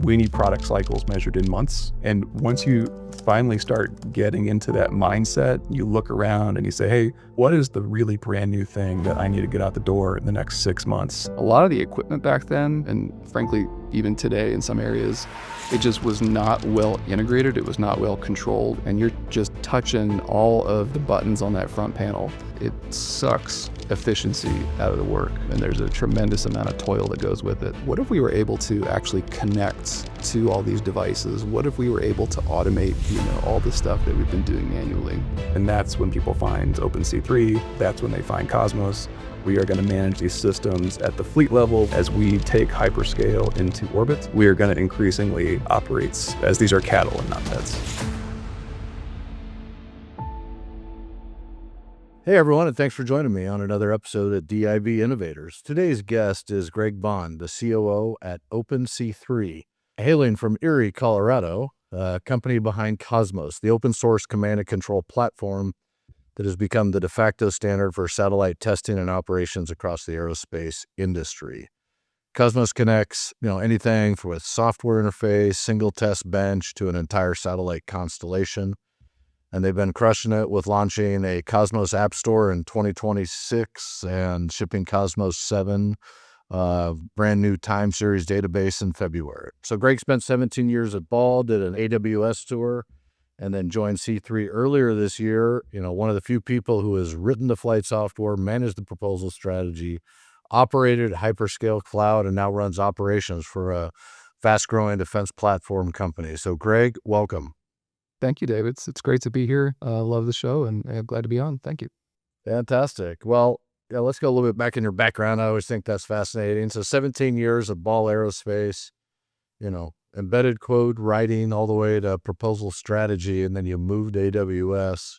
We need product cycles measured in months. And once you finally start getting into that mindset, you look around and you say, hey, what is the really brand new thing that I need to get out the door in the next 6 months? A lot of the equipment back then, and frankly, even today in some areas, it just was not well integrated. It was not well controlled. And you're just touching all of the buttons on that front panel. It sucks efficiency out of the work, and there's a tremendous amount of toil that goes with it. What if we were able to actually connect to all these devices? What if we were able to automate, all the stuff that we've been doing manually? And that's when people find OpenC3. That's when they find Cosmos. We are going to manage these systems at the fleet level. As we take hyperscale into orbit, we are going to increasingly operate as these are cattle and not pets. Hey everyone, and thanks for joining me on another episode at DIB Innovators. Today's guest is Greg Bonn, the COO at OpenC3. Hailing from Erie, Colorado, a company behind Cosmos, the open source command and control platform that has become the de facto standard for satellite testing and operations across the aerospace industry. Cosmos connects, anything with software interface, single test bench to an entire satellite constellation. And they've been crushing it with launching a Cosmos App Store in 2026 and shipping Cosmos 7, brand new time series database in February. So Greg spent 17 years at Ball, did an AWS tour, and then joined C3 earlier this year. One of the few people who has written the flight software, managed the proposal strategy, operated hyperscale cloud, and now runs operations for a fast-growing defense platform company. So Greg, welcome. Thank you, David. It's great to be here. Love the show, and I'm glad to be on. Thank you. Fantastic. Well, let's go a little bit back in your background. I always think that's fascinating. So 17 years of Ball Aerospace, embedded code writing all the way to proposal strategy, and then you moved to AWS.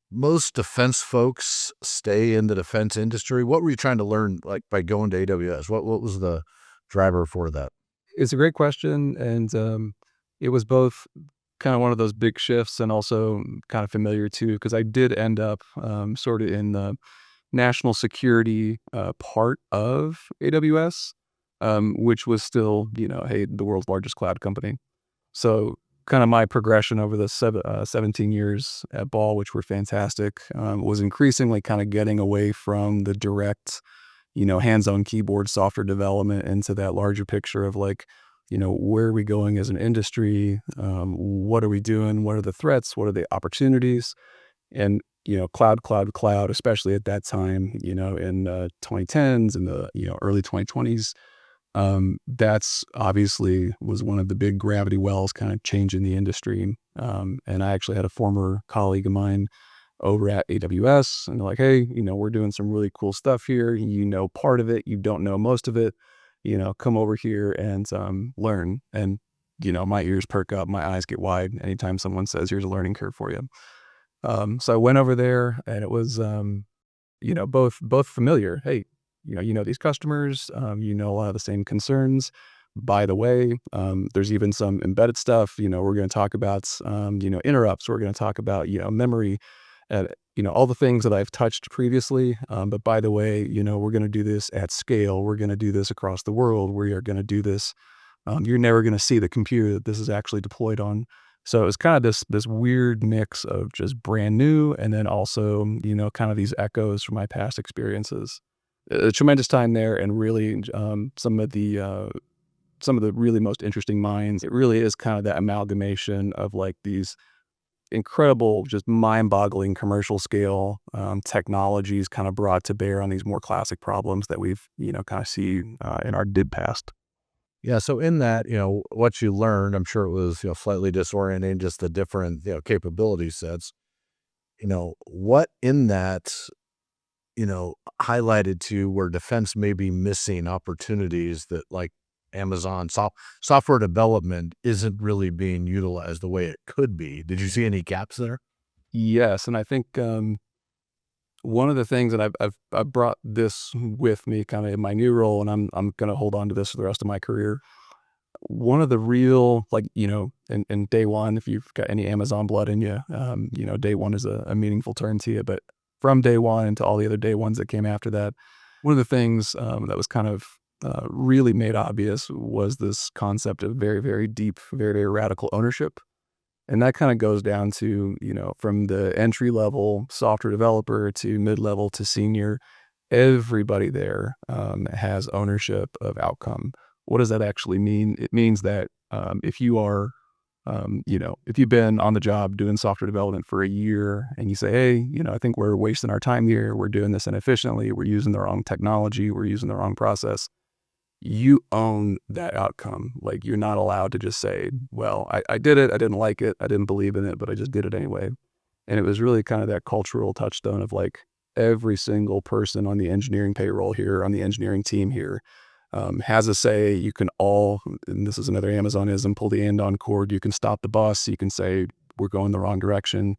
Most defense folks stay in the defense industry. What were you trying to learn by going to AWS? What was the driver for that? It's a great question, and it was both kind of one of those big shifts and also kind of familiar too, because I did end up sort of in the national security part of AWS, which was still, the world's largest cloud company. So kind of my progression over the 17 years at Ball, which were fantastic, was increasingly kind of getting away from the direct, hands-on keyboard software development into that larger picture of where are we going as an industry? What are we doing? What are the threats? What are the opportunities? And, cloud, especially at that time, in 2010s and the, early 2020s, that's obviously was one of the big gravity wells kind of changing the industry. And I actually had a former colleague of mine over at AWS, and they're like, hey, we're doing some really cool stuff here. Part of it, you don't know most of it. Come over here and learn. And, my ears perk up, my eyes get wide anytime someone says, here's a learning curve for you. So I went over there, and it was, both familiar. Hey, these customers, a lot of the same concerns. By the way, there's even some embedded stuff. We're going to talk about, interrupts. We're going to talk about, memory, all the things that I've touched previously. But by the way, we're going to do this at scale. We're going to do this across the world. We are going to do this. You're never going to see the computer that this is actually deployed on. So it was kind of this weird mix of just brand new, and then also, kind of these echoes from my past experiences. A tremendous time there, and really some of the really most interesting minds. It really is kind of that amalgamation of these incredible, just mind-boggling commercial scale technologies kind of brought to bear on these more classic problems that we've, kind of see in our DIB past. Yeah. So in that, what you learned, I'm sure it was, slightly disorienting, just the different, capability sets. What in that, highlighted to where defense may be missing opportunities that Amazon software development isn't really being utilized the way it could be. Did you see any gaps there? Yes, and I think one of the things that I've brought this with me kind of in my new role, and I'm going to hold on to this for the rest of my career. One of the real in day one, if you've got any Amazon blood in you, day one is a meaningful term to you. But from day one into all the other day ones that came after that, one of the things that was kind of really made obvious was this concept of very, very deep, very, very radical ownership. And that kind of goes down to, from the entry level software developer to mid-level to senior, everybody there has ownership of outcome. What does that actually mean? It means that if you are, if you've been on the job doing software development for a year and you say, hey, I think we're wasting our time here. We're doing this inefficiently. We're using the wrong technology. We're using the wrong process. You own that outcome. Like, you're not allowed to just say, well, I did it. I didn't like it. I didn't believe in it, but I just did it anyway. And it was really kind of that cultural touchstone of like every single person on the engineering payroll here, on the engineering team here, has a say. You can all, and this is another Amazonism, pull the and on cord. You can stop the bus. You can say, we're going the wrong direction.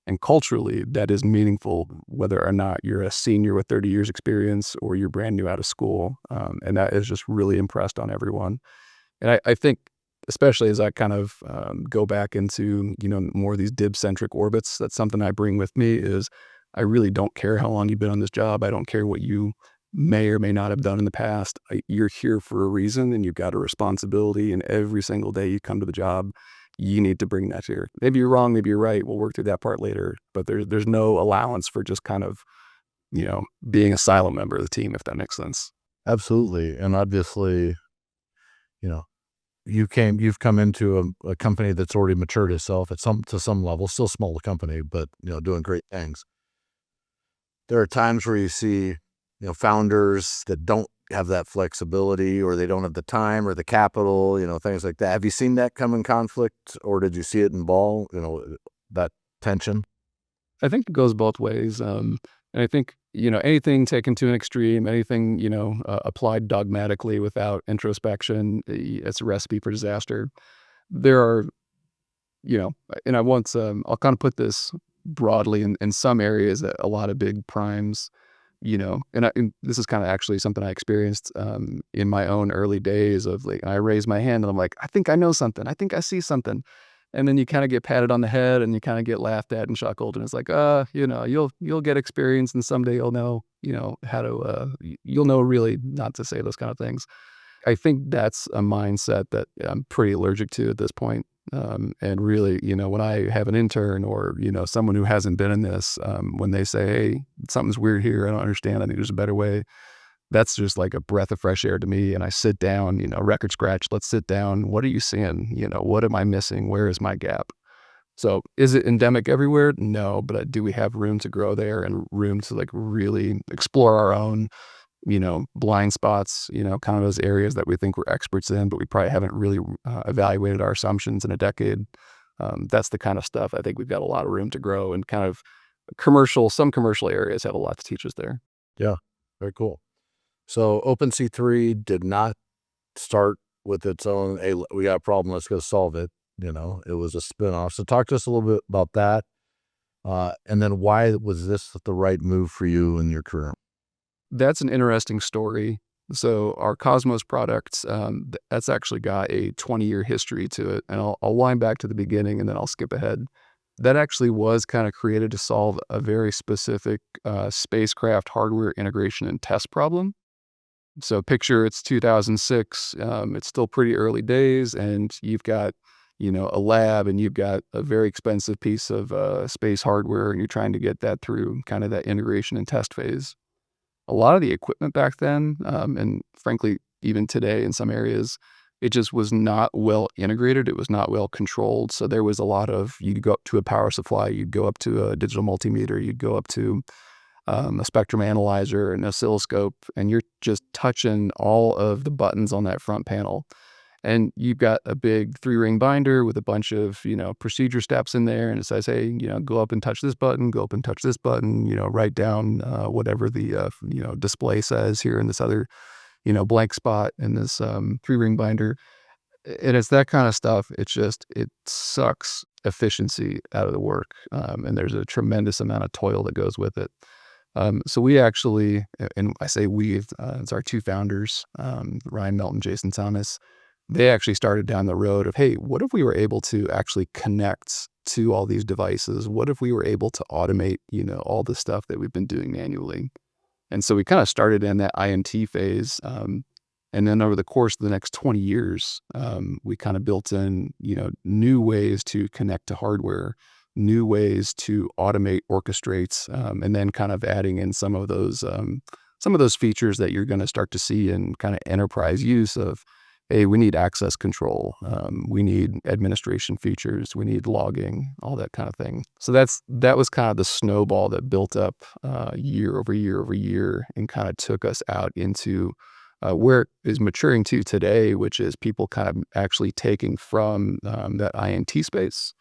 And culturally, that is meaningful, whether or not you're a senior with 30 years experience or you're brand new out of school. And that is just really impressed on everyone. And I think, especially as I kind of go back into, more of these DIB-centric orbits, that's something I bring with me is I really don't care how long you've been on this job. I don't care what you may or may not have done in the past. You're here for a reason, and you've got a responsibility. And every single day you come to the job, you need to bring that here. Maybe you're wrong, maybe you're right. We'll work through that part later. But there's no allowance for just kind of, being a silent member of the team, if that makes sense. Absolutely. And obviously, you've come into a company that's already matured itself to some level, still a small company, but, doing great things. There are times where you see, founders that don't have that flexibility, or they don't have the time or the capital, things like that. Have you seen that come in conflict, or did you see it in Ball, that tension? I think it goes both ways. And I think, anything taken to an extreme, anything, applied dogmatically without introspection, it's a recipe for disaster. There are, and I'll kind of put this broadly in some areas that a lot of big primes, and this is kind of actually something I experienced in my own early days of like, I raised my hand and I'm like, I think I know something. I think I see something. And then you kind of get patted on the head and you kind of get laughed at and chuckled. And it's like, you'll get experience and someday you'll know, how to, you'll know really not to say those kind of things. I think that's a mindset that I'm pretty allergic to at this point. And really, when I have an intern or, someone who hasn't been in this, when they say, hey, something's weird here, I don't understand, I think there's a better way. That's just like a breath of fresh air to me. And I sit down, record scratch, let's sit down. What are you seeing? What am I missing? Where is my gap? So is it endemic everywhere? No, but do we have room to grow there and room to like really explore our own, blind spots, kind of those areas that we think we're experts in, but we probably haven't really evaluated our assumptions in a decade. That's the kind of stuff I think we've got a lot of room to grow, and kind of some commercial areas have a lot to teach us there. Yeah, very cool. So OpenC3 did not start with its own, hey, we got a problem, let's go solve it. It was a spinoff. So talk to us a little bit about that. And then why was this the right move for you in your career? That's an interesting story. So our Cosmos products, that's actually got a 20-year history to it. And I'll wind back to the beginning and then I'll skip ahead. That actually was kind of created to solve a very specific spacecraft hardware integration and test problem. So picture it's 2006, it's still pretty early days, and you've got, a lab, and you've got a very expensive piece of space hardware, and you're trying to get that through kind of that integration and test phase. A lot of the equipment back then, and frankly, even today in some areas, it just was not well integrated. It was not well controlled. So there was a lot of, you'd go up to a power supply, you'd go up to a digital multimeter, you'd go up to a spectrum analyzer, an oscilloscope, and you're just touching all of the buttons on that front panel. And you've got a big 3-ring binder with a bunch of, procedure steps in there. And it says, hey, go up and touch this button, go up and touch this button, write down whatever the, display says here in this other, blank spot in this 3-ring binder. And it's that kind of stuff. It sucks efficiency out of the work. And there's a tremendous amount of toil that goes with it. So we actually, and I say it's our two founders, Ryan Melton, Jason Thomas. They actually started down the road of, hey, what if we were able to actually connect to all these devices? What if we were able to automate, all the stuff that we've been doing manually? And so we kind of started in that IMT phase. And And then over the course of the next 20 years, we kind of built in, new ways to connect to hardware, new ways to automate, orchestrate, and then kind of adding in some of those features that you're going to start to see in kind of enterprise use of, hey, we need access control, we need administration features, we need logging, all that kind of thing. So that was kind of the snowball that built up year over year over year and kind of took us out into where it is maturing to today, which is people kind of actually taking from that INT space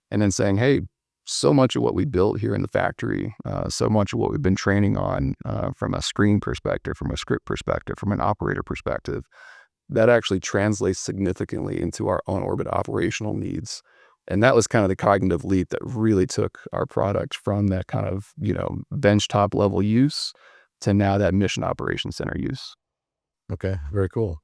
and then saying, hey, so much of what we built here in the factory, so much of what we've been training on from a screen perspective, from a script perspective, from an operator perspective, that actually translates significantly into our on-orbit operational needs. And that was kind of the cognitive leap that really took our product from that kind of, benchtop level use to now that mission operations center use. Okay, very cool.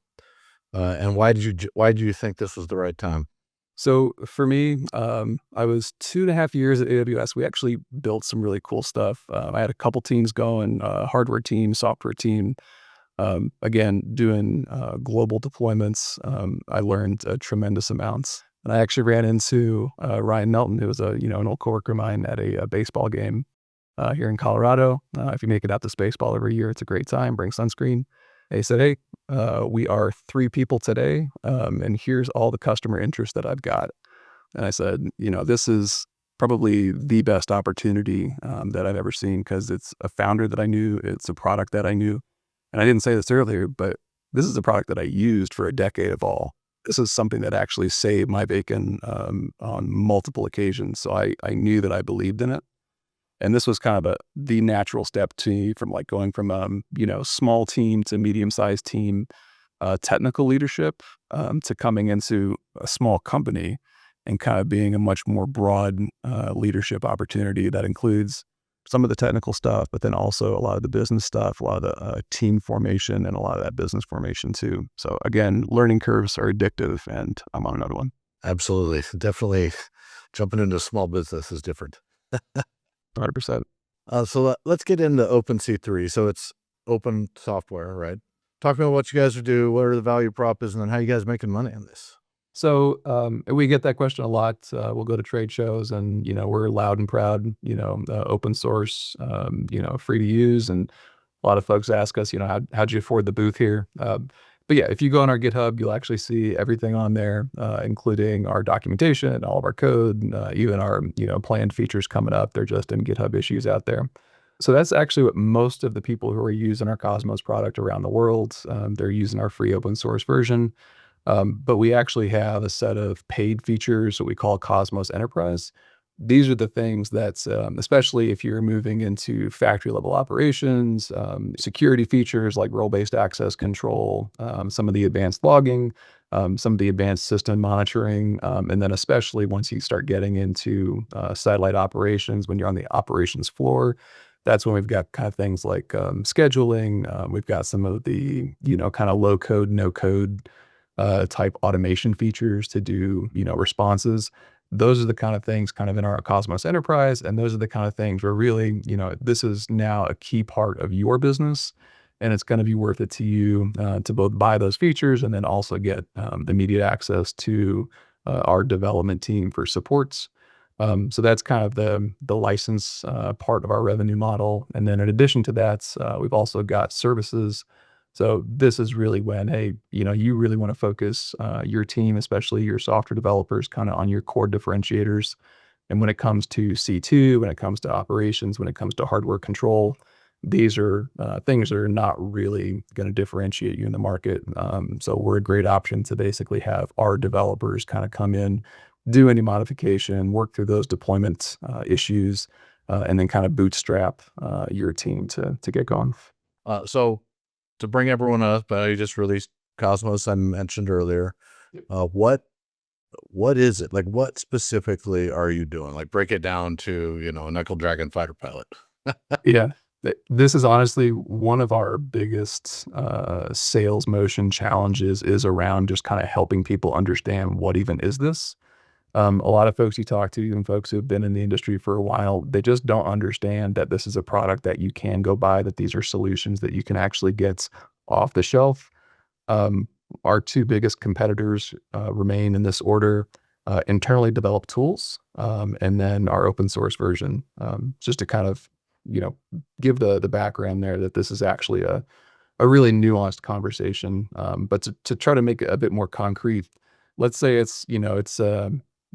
And why did you think this was the right time? So for me, I was 2.5 years at AWS. We actually built some really cool stuff. I had a couple teams going, hardware team, software team. Again, doing global deployments. I learned a tremendous amounts. And I actually ran into Ryan Nelton, who was an old coworker of mine at a baseball game here in Colorado. If you make it out to Spaceball every year, it's a great time. Bring sunscreen. They said, hey, we are 3 people today, and here's all the customer interest that I've got. And I said, this is probably the best opportunity that I've ever seen because it's a founder that I knew, it's a product that I knew. And I didn't say this earlier, but this is a product that I used for a decade of all. This is something that actually saved my bacon on multiple occasions. So I knew that I believed in it. And this was kind of the natural step to me from like going from, small team to medium-sized team, technical leadership to coming into a small company and kind of being a much more broad leadership opportunity that includes some of the technical stuff, but then also a lot of the business stuff, a lot of the team formation and a lot of that business formation too. So again, learning curves are addictive and I'm on another one. Absolutely. Definitely jumping into small business is different. 100%. So let's get into OpenC3. So it's open software, right? Talk about what you guys do, what are the value prop is, and then how you guys making money on this. So we get that question a lot. We'll go to trade shows and, we're loud and proud, open source, free to use. And a lot of folks ask us, how'd you afford the booth here? But yeah, if you go on our GitHub, you'll actually see everything on there, including our documentation, all of our code, even our, planned features coming up. They're just in GitHub issues out there. So that's actually what most of the people who are using our Cosmos product around the world, they're using our free open source version. But we actually have a set of paid features that we call Cosmos Enterprise. These are the things that, especially if you're moving into factory level operations, security features like role-based access control, some of the advanced logging, some of the advanced system monitoring, and then especially once you start getting into satellite operations, when you're on the operations floor, that's when we've got kind of things like scheduling. We've got some of the, kind of low code, no code type automation features to do, responses. Those are the kind of things kind of in our Cosmos Enterprise. And those are the kind of things where really, this is now a key part of your business and it's going to be worth it to you to both buy those features and then also get immediate access to our development team for supports. So that's kind of the license part of our revenue model. And then in addition to that, we've also got services. So this is really when, hey, you really want to focus your team, especially your software developers, kind of on your core differentiators. And when it comes to C2, when it comes to operations, when it comes to hardware control, these are things that are not really going to differentiate you in the market. So we're a great option to basically have our developers kind of come in, do any modification, work through those deployment issues, and then kind of bootstrap your team to get going. So to bring everyone up, you just released Cosmos, I mentioned earlier. What is it? Like, what specifically are you doing? Like, break it down to, a Knuckle Dragon fighter pilot. Yeah. This is honestly one of our biggest sales motion challenges is around just kind of helping people understand what even is this. A lot of folks you talk to, even folks who've been in the industry for a while, they just don't understand that this is a product that you can go buy, that these are solutions that you can actually get off the shelf. Um, our two biggest competitors remain in this order: internally developed tools, and then our open source version. Just to kind of, you know, give the background there that this is actually a really nuanced conversation. But to try to make it a bit more concrete, let's say it's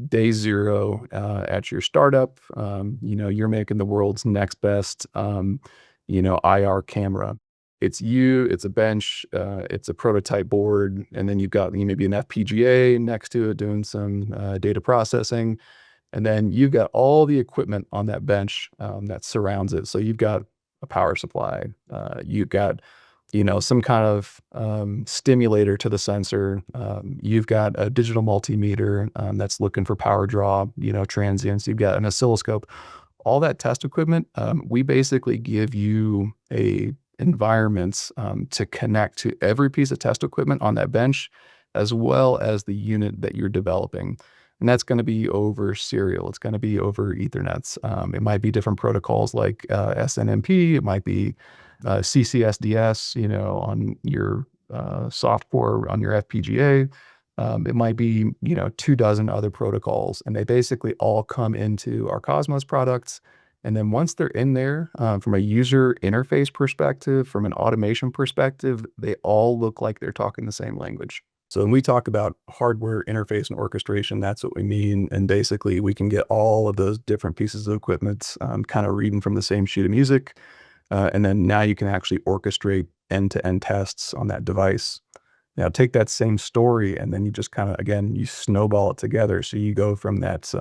day zero at your startup. You're making the world's next best, IR camera. It's you, it's a bench, it's a prototype board, and then you've got maybe an FPGA next to it doing some data processing. And then you've got all the equipment on that bench that surrounds it. So you've got a power supply, you've got some kind of stimulator to the sensor. You've got a digital multimeter that's looking for power draw, transients. You've got an oscilloscope. All that test equipment, we basically give you a environments to connect to every piece of test equipment on that bench, as well as the unit that you're developing. And that's going to be over serial. It's going to be over Ethernets. It might be different protocols like SNMP. It might be CCSDS, on your software, on your FPGA. It might be, 24 other protocols, and they basically all come into our Cosmos products. And then once they're in there, from a user interface perspective, from an automation perspective, they all look like they're talking the same language. So when we talk about hardware interface and orchestration, that's what we mean. And basically, we can get all of those different pieces of equipment kind of reading from the same sheet of music. And then now you can actually orchestrate end-to-end tests on that device. Now take that same story and then you just kind of, again, you snowball it together. So you go from that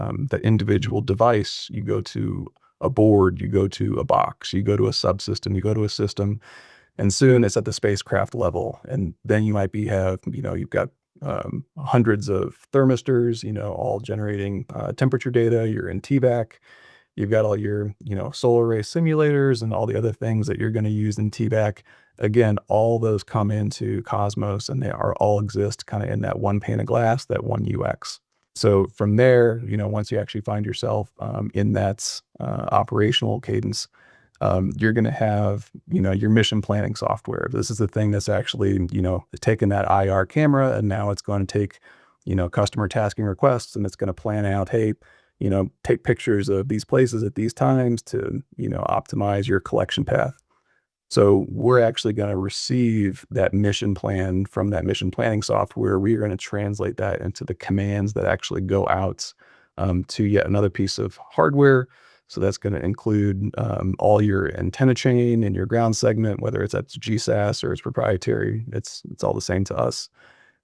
individual device, you go to a board, you go to a box, you go to a subsystem, you go to a system, and soon it's at the spacecraft level. And then you might you've got hundreds of thermistors, all generating temperature data. You're in TVAC. You've got all your, solar array simulators and all the other things that you're going to use in TVAC. Again, all those come into Cosmos and they are all exist kind of in that one pane of glass, that one UX. So from there, once you actually find yourself in that operational cadence, you're going to have, your mission planning software. This is the thing that's actually, taking that IR camera and now it's going to take, customer tasking requests and it's going to plan out, hey, take pictures of these places at these times to, optimize your collection path. So we're actually going to receive that mission plan from that mission planning software. We are going to translate that into the commands that actually go out to yet another piece of hardware. So that's going to include all your antenna chain and your ground segment, whether it's at GSAS or it's proprietary. It's all the same to us.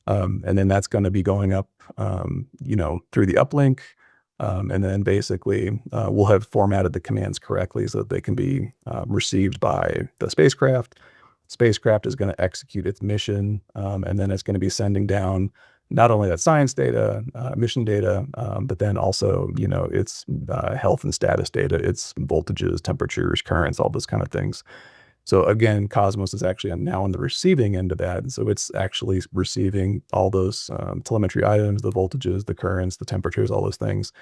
And then that's going to be going up, through the uplink. And then basically we'll have formatted the commands correctly so that they can be received by the spacecraft. Spacecraft is going to execute its mission, and then it's going to be sending down not only that science data, mission data, but then also, its health and status data, its voltages, temperatures, currents, all those kind of things. So again, Cosmos is actually now on the receiving end of that. So it's actually receiving all those telemetry items, the voltages, the currents, the temperatures, all those things.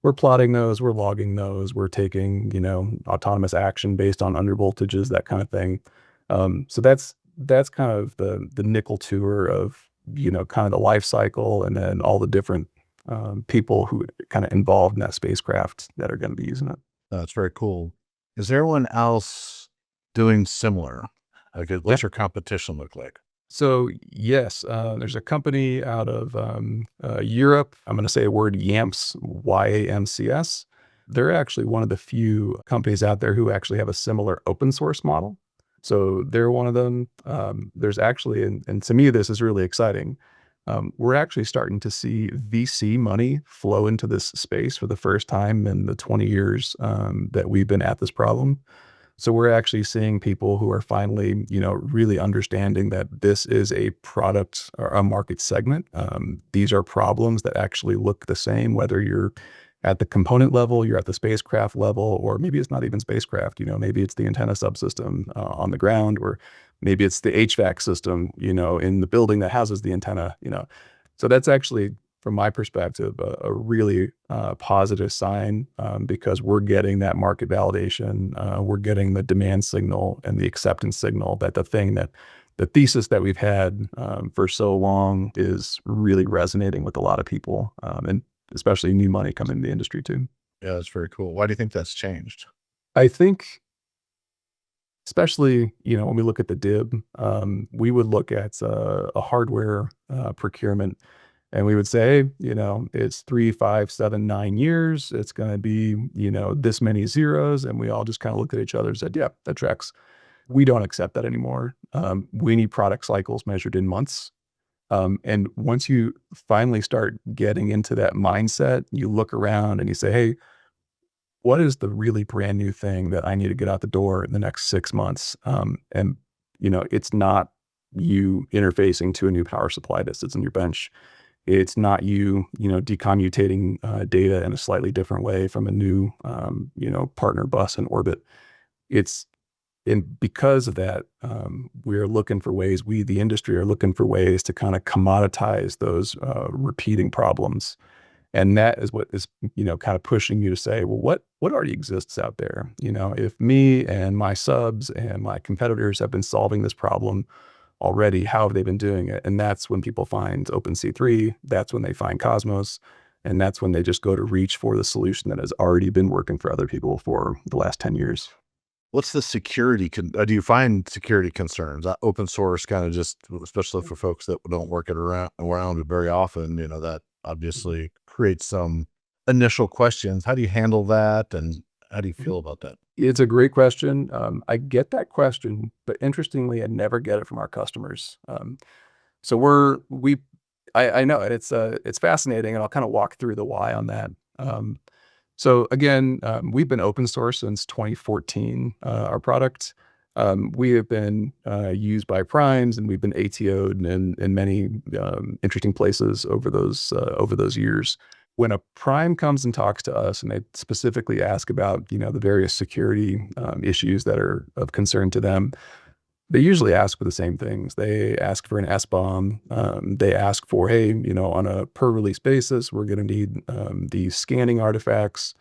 We're plotting those, we're logging those, we're taking, autonomous action based on under voltages, that kind of thing. So that's kind of the nickel tour of, kind of the life cycle and then all the different people who kind of involved in that spacecraft that are going to be using it. That's very cool. Is there anyone else doing similar? Like, what's your competition look like? So yes, there's a company out of Europe. I'm going to say a word, YAMCS, YAMCS. They're actually one of the few companies out there who actually have a similar open source model. So they're one of them. There's actually, and to me, this is really exciting. We're actually starting to see VC money flow into this space for the first time in the 20 years that we've been at this problem. So we're actually seeing people who are finally, really understanding that this is a product or a market segment. These are problems that actually look the same, whether you're at the component level, you're at the spacecraft level, or maybe it's not even spacecraft, maybe it's the antenna subsystem on the ground, or maybe it's the HVAC system, in the building that houses the antenna, So that's actually, from my perspective, a really positive sign because we're getting that market validation. We're getting the demand signal and the acceptance signal that the thing that the thesis that we've had for so long is really resonating with a lot of people, and especially new money coming into the industry too. Yeah, that's very cool. Why do you think that's changed? I think, especially, when we look at the DIB, we would look at a hardware procurement, and we would say, it's 3, 5, 7, 9 years. It's going to be, this many zeros. And we all just kind of looked at each other and said, yeah, that tracks. We don't accept that anymore. We need product cycles measured in months. And once you finally start getting into that mindset, you look around and you say, hey, what is the really brand new thing that I need to get out the door in the next 6 months? And, it's not you interfacing to a new power supply that sits on your bench. It's not you, decommutating data in a slightly different way from a new, partner bus in orbit. It's And because of that, we're looking for ways, the industry are looking for ways to kind of commoditize those repeating problems. And that is what is, kind of pushing you to say, well, what already exists out there? If me and my subs and my competitors have been solving this problem already, how have they been doing it? And that's when people find OpenC3, that's when they find Cosmos, and that's when they just go to reach for the solution that has already been working for other people for the last 10 years. What's the security? Do you find security concerns? Open source kind of just, especially for folks that don't work it around it very often, that obviously creates some initial questions. How do you handle that? And how do you feel about that? It's a great question. I get that question, but interestingly, I never get it from our customers. So I know it. It's fascinating, and I'll kind of walk through the why on that. So again, we've been open source since 2014. Our product, we have been used by primes, and we've been ATO'd in many interesting places over those years. When a prime comes and talks to us, and they specifically ask about the various security issues that are of concern to them, they usually ask for the same things. They ask for an SBOM. They ask for, hey, on a per release basis, we're going to need these scanning artifacts.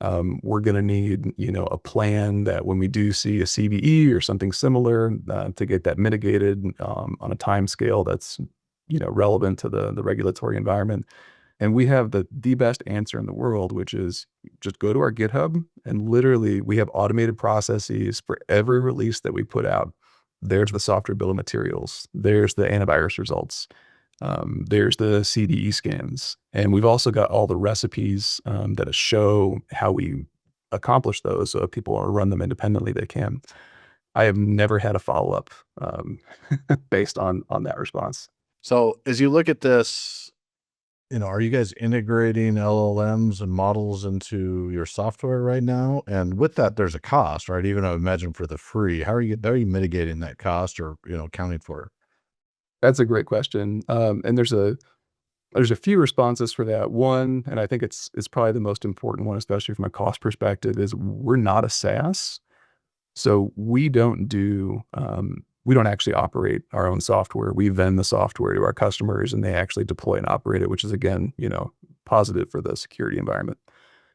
We're going to need, a plan that when we do see a CVE or something similar, to get that mitigated on a time scale that's, relevant to the regulatory environment. And we have the best answer in the world, which is just go to our GitHub, and literally we have automated processes for every release that we put out. There's the software bill of materials. There's the antivirus results. There's the CDE scans. And we've also got all the recipes that show how we accomplish those. So if people want to run them independently, they can. I have never had a follow-up based on that response. So as you look at this, are you guys integrating LLMs and models into your software right now? And with that, there's a cost, right? Even I imagine for the free, how are you mitigating that cost or, accounting for it? That's a great question. And there's a few responses for that. One, and I think it's probably the most important one, especially from a cost perspective, is we're not a SaaS. So we don't actually operate our own software. We vend the software to our customers, and they actually deploy and operate it, which is, again, positive for the security environment.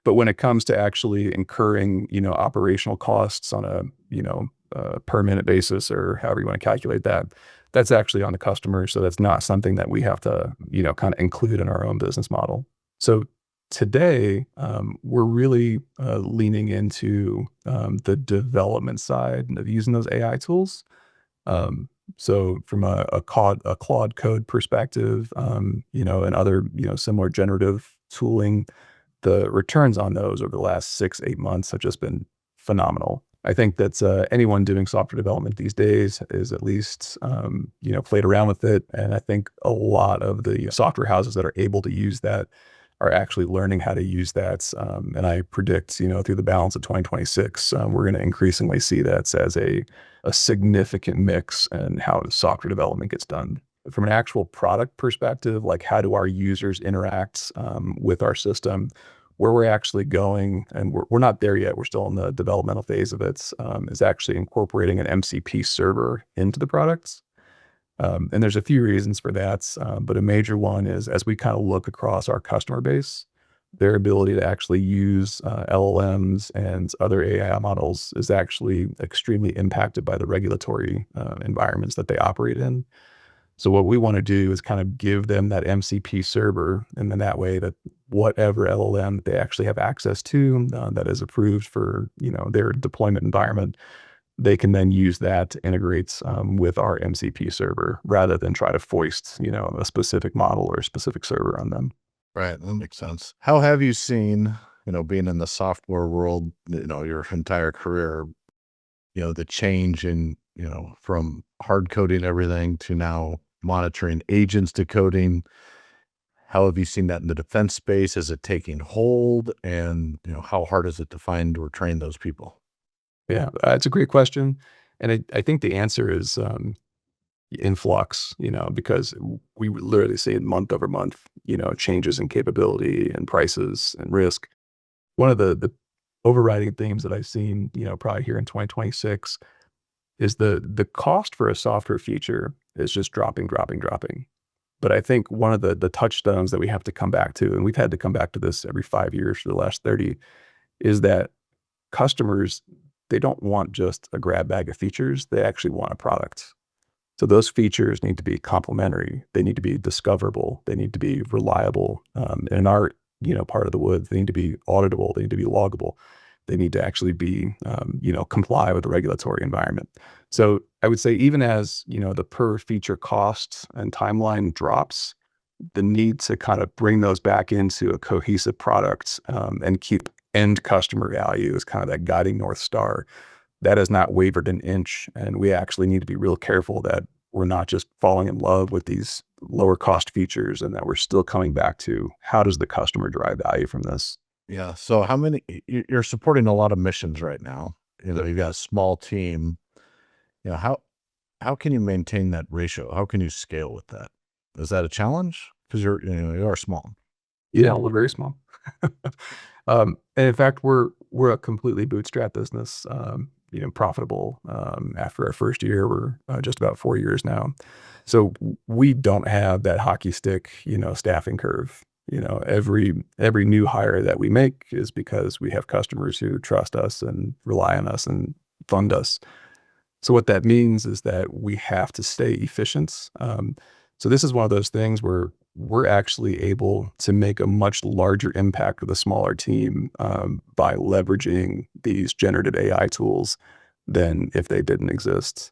But when it comes to actually incurring, operational costs on a per minute basis, or however you want to calculate that, that's actually on the customer. So that's not something that we have to, kind of include in our own business model. So today, we're really leaning into the development side of using those AI tools. So from a Claude code perspective, and other, similar generative tooling, the returns on those over the last 6-8 months have just been phenomenal. I think that anyone doing software development these days is at least, played around with it. And I think a lot of the software houses that are able to use that are actually learning how to use that. And I predict, through the balance of 2026, we're going to increasingly see that as a significant mix in how software development gets done. From an actual product perspective, like how do our users interact with our system, where we're actually going, and we're not there yet, we're still in the developmental phase of it, is actually incorporating an MCP server into the products. And there's a few reasons for that, but a major one is, as we kind of look across our customer base, their ability to actually use LLMs and other AI models is actually extremely impacted by the regulatory environments that they operate in. So what we want to do is kind of give them that MCP server, and then that way that whatever LLM that they actually have access to that is approved for their deployment environment, they can then use that to integrate with our MCP server rather than try to foist a specific model or a specific server on them. Right. That makes sense. How have you seen, being in the software world, your entire career, the change in, from hard coding everything to now monitoring agents to coding? How have you seen that in the defense space? Is it taking hold? And, how hard is it to find or train those people? Yeah, it's a great question, and I think the answer is in flux. Because we literally see it month over month. Changes in capability and prices and risk. One of the overriding themes that I've seen, probably here in 2026 is the cost for a software feature is just dropping, dropping, dropping. But I think one of the touchstones that we have to come back to, and we've had to come back to this every 5 years for the last 30, is that customers, they don't want just a grab bag of features. They actually want a product. So those features need to be complementary. They need to be discoverable. They need to be reliable. In our part of the woods, they need to be auditable. They need to be loggable. They need to actually be comply with the regulatory environment. So I would say even as the per feature cost and timeline drops, the need to kind of bring those back into a cohesive product and keep end customer value is kind of that guiding North Star. That has not wavered an inch. And we actually need to be real careful that we're not just falling in love with these lower cost features and that we're still coming back to how does the customer derive value from this? Yeah. So you're supporting a lot of missions right now. You've got a small team. How can you maintain that ratio? How can you scale with that? Is that a challenge? Because you are small. Yeah, we're very small. And in fact, we're a completely bootstrap business, profitable. After our first year, we're just about 4 years now. So we don't have that hockey stick, staffing curve. Every new hire that we make is because we have customers who trust us and rely on us and fund us. So what that means is that we have to stay efficient. So this is one of those things where we're actually able to make a much larger impact with a smaller team by leveraging these generative AI tools than if they didn't exist.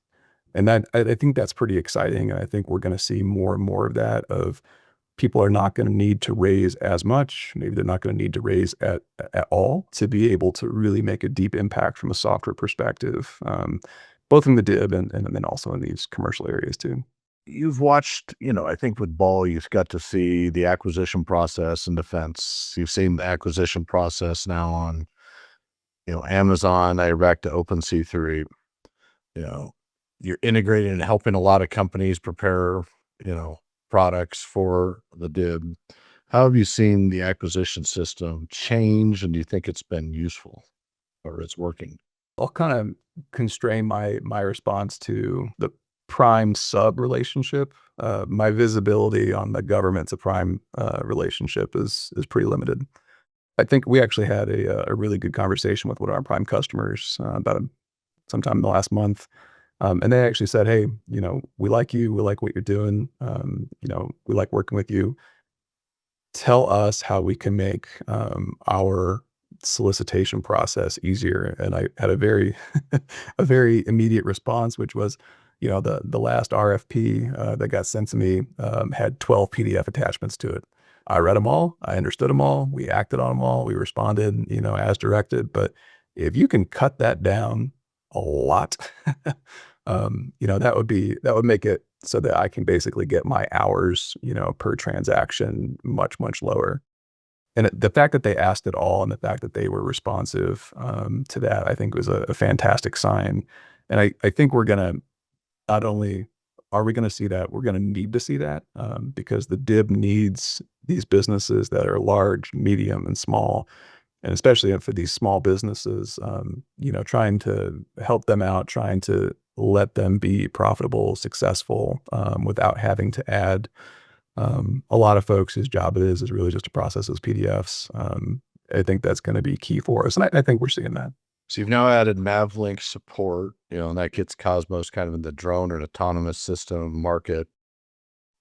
And that I think that's pretty exciting. And I think we're going to see more and more of that. Of people are not going to need to raise as much. Maybe they're not going to need to raise at all to be able to really make a deep impact from a software perspective, both in the DIB and then also in these commercial areas too. You've watched, I think with Ball, you've got to see the acquisition process in defense. You've seen the acquisition process now on, Amazon. Now you're back to OpenC3. You're integrating and helping a lot of companies prepare, products for the DIB. How have you seen the acquisition system change, and do you think it's been useful or it's working? I'll kind of constrain my response to the prime sub relationship. My visibility on the government to prime relationship is pretty limited. I think we actually had a really good conversation with one of our prime customers about sometime in the last month. And they actually said, "Hey, we like you. We like what you're doing. We like working with you. Tell us how we can make our solicitation process easier." And I had a very, a very immediate response, which was, the last RFP that got sent to me had 12 PDF attachments to it. I read them all. I understood them all. We acted on them all. We responded, as directed. But if you can cut that down a lot, that would make it so that I can basically get my hours, per transaction much, much lower. And the fact that they asked it all and the fact that they were responsive to that, I think was a fantastic sign. And I think we're going to, not only are we going to see that, we're going to need to see that because the DIB needs these businesses that are large, medium, and small. And especially for these small businesses, trying to help them out, trying to let them be profitable, successful, without having to add A lot of folks whose job it is really just to process those PDFs. I think that's going to be key for us. And I think we're seeing that. So you've now added MAVLink support, and that gets Cosmos kind of in the drone and autonomous system market.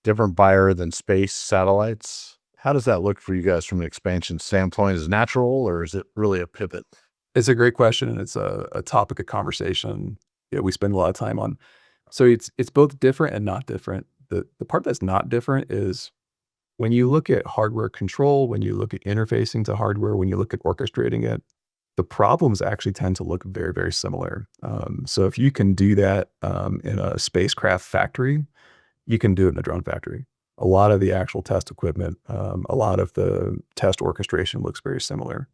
Different buyer than space satellites. How does that look for you guys from an expansion standpoint? Is it natural or is it really a pivot? It's a great question, and it's a topic of conversation we spend a lot of time on. So it's both different and not different. The part that's not different is when you look at hardware control, when you look at interfacing to hardware, when you look at orchestrating it, the problems actually tend to look very, very similar. So if you can do that in a spacecraft factory, you can do it in a drone factory. A lot of the actual test equipment, a lot of the test orchestration looks very similar.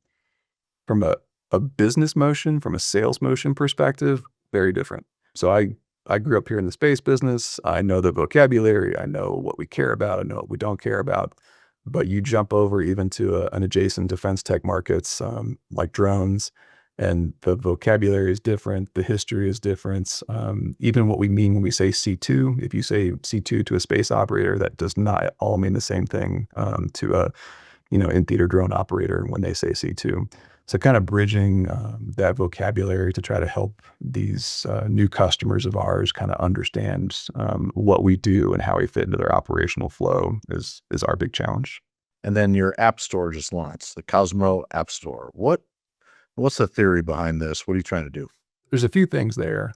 From a business motion, from a sales motion perspective, very different. So I grew up here in the space business. I know the vocabulary. I know what we care about. I know what we don't care about. But you jump over even to an adjacent defense tech markets like drones, and the vocabulary is different. The history is different. Even what we mean when we say C2, if you say C2 to a space operator, that does not all mean the same thing to a in-theater drone operator when they say C2. So kind of bridging that vocabulary to try to help these new customers of ours kind of understand what we do and how we fit into their operational flow is our big challenge. And then your app store just launched, the Cosmo App Store. What's the theory behind this? What are you trying to do? There's a few things there.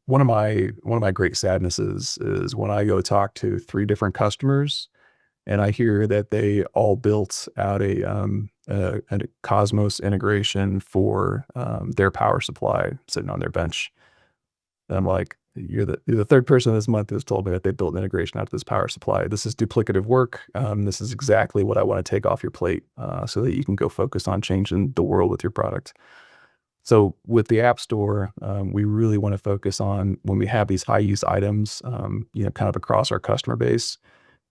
One of my great sadnesses is when I go talk to 3 different customers and I hear that they all built out a Cosmos integration for their power supply sitting on their bench. And I'm like, you're the third person this month who's told me that they built an integration out of this power supply. This is duplicative work. This is exactly what I want to take off your plate so that you can go focus on changing the world with your product. So with the App Store, we really want to focus on when we have these high use items, kind of across our customer base,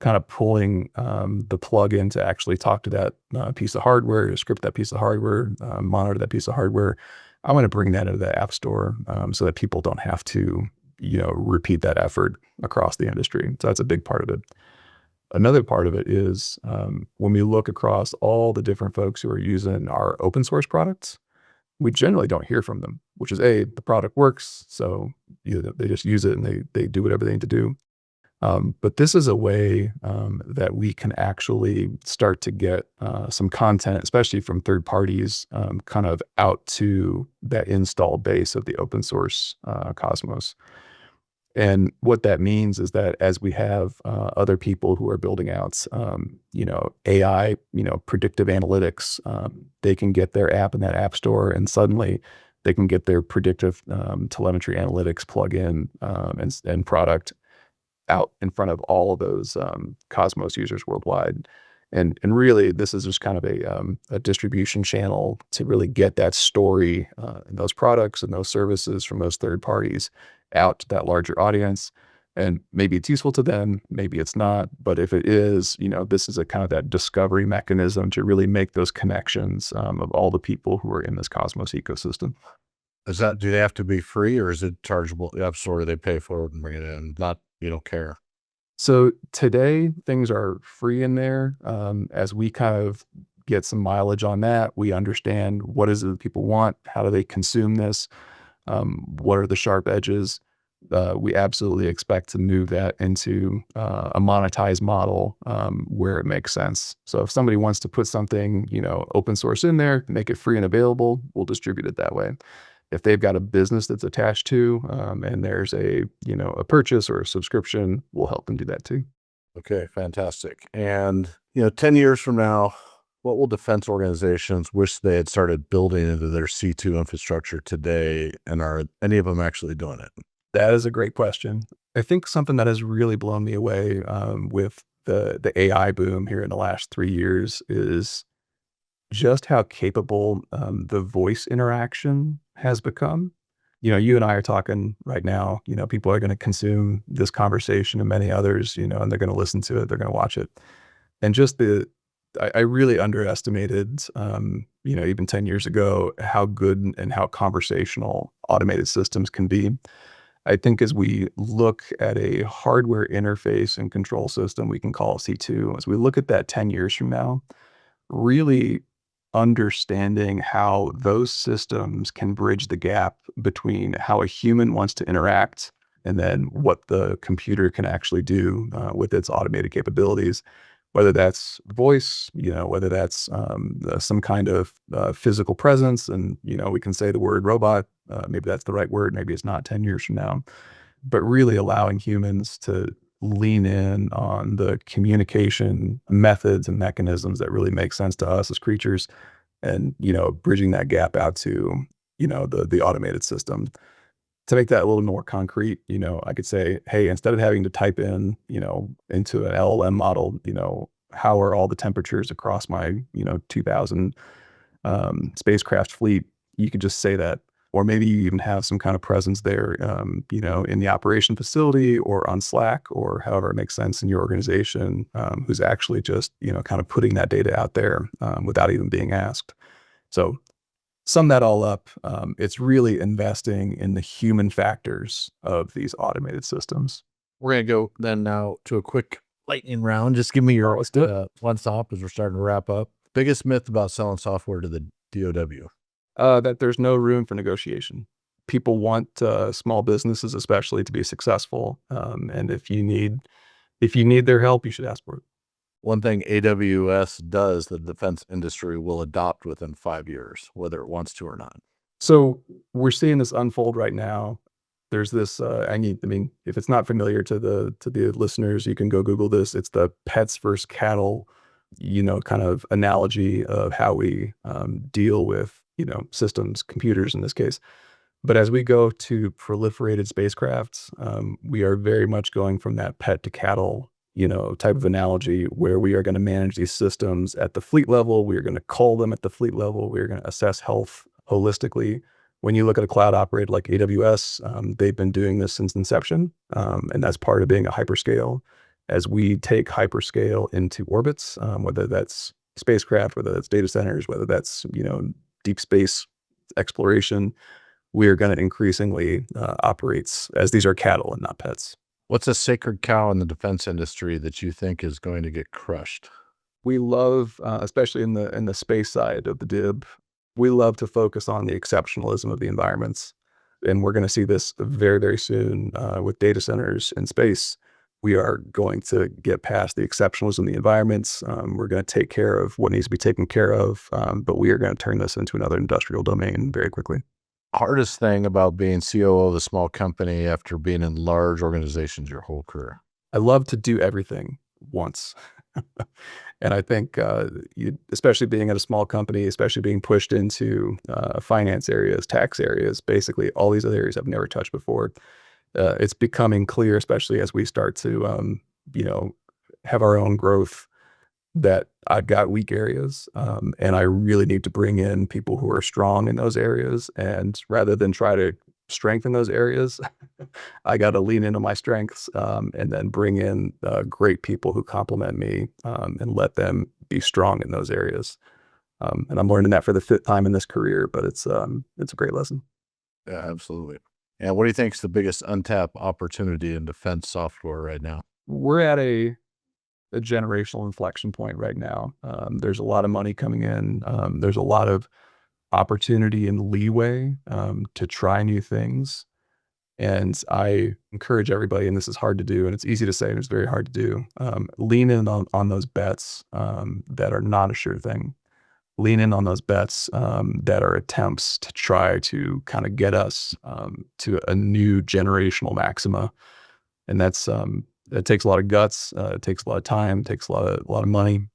kind of pulling the plug in to actually talk to that piece of hardware, to script that piece of hardware, monitor that piece of hardware. I want to bring that into the App Store so that people don't have to, repeat that effort across the industry. So that's a big part of it. Another part of it is when we look across all the different folks who are using our open source products, we generally don't hear from them, which is the product works. So they just use it and they do whatever they need to do. But this is a way that we can actually start to get some content, especially from third parties, kind of out to that installed base of the open source Cosmos. And what that means is that as we have other people who are building out, AI, predictive analytics, they can get their app in that app store, and suddenly they can get their predictive telemetry analytics plugin and product out in front of all of those Cosmos users worldwide. And really, this is just kind of a distribution channel to really get that story and those products and those services from those third parties out to that larger audience. And maybe it's useful to them, maybe it's not. But if it is, this is a kind of that discovery mechanism to really make those connections of all the people who are in this Cosmos ecosystem. Do they have to be free or is it chargeable? The App Store, they pay for it and bring it in. Not, you don't care. So today things are free in there. As we kind of get some mileage on that, we understand what is it that people want, how do they consume this, what are the sharp edges. We absolutely expect to move that into a monetized model where it makes sense. So if somebody wants to put something, open source in there, make it free and available, we'll distribute it that way. If they've got a business that's attached to, and there's a purchase or a subscription, we'll help them do that too. Okay, fantastic. And, 10 years from now, what will defense organizations wish they had started building into their C2 infrastructure today? And are any of them actually doing it? That is a great question. I think something that has really blown me away with the AI boom here in the last 3 years is just how capable the voice interaction has become. You and I are talking right now, people are going to consume this conversation and many others, and they're going to listen to it, they're going to watch it. And just I really underestimated, even 10 years ago, how good and how conversational automated systems can be. I think as we look at a hardware interface and control system, we can call C2, as we look at that 10 years from now, really understanding how those systems can bridge the gap between how a human wants to interact and then what the computer can actually do with its automated capabilities, whether that's voice, whether that's some kind of physical presence. And, we can say the word robot, maybe that's the right word, maybe it's not 10 years from now, but really allowing humans to lean in on the communication methods and mechanisms that really make sense to us as creatures and, bridging that gap out to, the automated system. To make that a little more concrete, I could say, hey, instead of having to type in, into an LLM model, how are all the temperatures across my, 2000 spacecraft fleet, you could just say that. Or maybe you even have some kind of presence there, in the operation facility or on Slack or however it makes sense in your organization, who's actually just, kind of putting that data out there without even being asked. So sum that all up, it's really investing in the human factors of these automated systems. We're going to go then now to a quick lightning round. Just give me your Let's do it. one stop as we're starting to wrap up. Biggest myth about selling software to the DOW? That there's no room for negotiation. People want small businesses, especially, to be successful. And if you need their help, you should ask for it. One thing AWS does, the defense industry will adopt within 5 years, whether it wants to or not. So we're seeing this unfold right now. There's this. If it's not familiar to the listeners, you can go Google this. It's the pets versus cattle, kind of analogy of how we deal with systems, computers in this case. But as we go to proliferated spacecrafts, we are very much going from that pet to cattle, type of analogy where we are going to manage these systems at the fleet level. We are going to call them at the fleet level. We are going to assess health holistically. When you look at a cloud operator like AWS, they've been doing this since inception. And that's part of being a hyperscale. As we take hyperscale into orbits, whether that's spacecraft, whether that's data centers, whether that's, deep space exploration, we are going to increasingly operate as these are cattle and not pets. What's a sacred cow in the defense industry that you think is going to get crushed? We love, especially in the space side of the DIB, we love to focus on the exceptionalism of the environments. And we're going to see this very, very soon with data centers in space. We are going to get past the exceptionalism of the environments. We're going to take care of what needs to be taken care of, but we are going to turn this into another industrial domain very quickly. Hardest thing about being COO of a small company after being in large organizations your whole career? I love to do everything once. And I think, especially being at a small company, especially being pushed into finance areas, tax areas, basically all these other areas I've never touched before, it's becoming clear, especially as we start to, have our own growth, that I've got weak areas, and I really need to bring in people who are strong in those areas. And rather than try to strengthen those areas, I got to lean into my strengths, and then bring in great people who complement me, and let them be strong in those areas. And I'm learning that for the fifth time in this career, but it's a great lesson. Yeah, absolutely. And what do you think is the biggest untapped opportunity in defense software right now? We're at a generational inflection point right now. There's a lot of money coming in. There's a lot of opportunity and leeway to try new things. And I encourage everybody, and this is hard to do, and it's easy to say, and it's very hard to do, lean in on those bets that are not a sure thing. Lean in on those bets that are attempts to try to kind of get us to a new generational maxima. And it takes a lot of guts, it takes a lot of time, it takes a lot of money.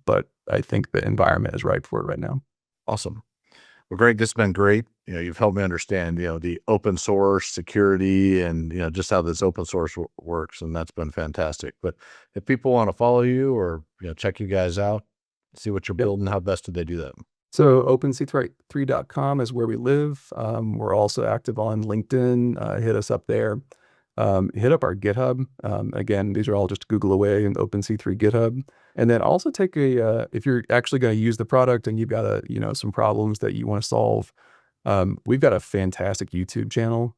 But I think the environment is right for it right now. Awesome. Well, Greg, this has been great. You've helped me understand, the open source security and, just how this open source works. And that's been fantastic. But if people want to follow you or, check you guys out, see what you're building, how best do they do that? So OpenC3.com is where we live. We're also active on LinkedIn. Hit us up there. Hit up our GitHub. Again, these are all just Google away and OpenC3 GitHub. And then also take if you're actually going to use the product and you've got some problems that you want to solve, we've got a fantastic YouTube channel.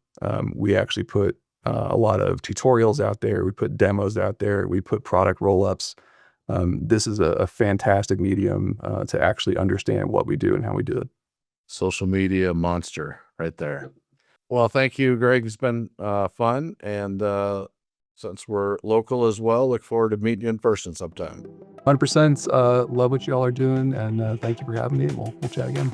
We actually put a lot of tutorials out there. We put demos out there. We put product roll-ups. This is a fantastic medium to actually understand what we do and how we do it. Social media monster right there. Well, thank you, Greg. It's been fun. And since we're local as well, look forward to meeting you in person sometime. 100%. Love what you all are doing. And thank you for having me. We'll chat again.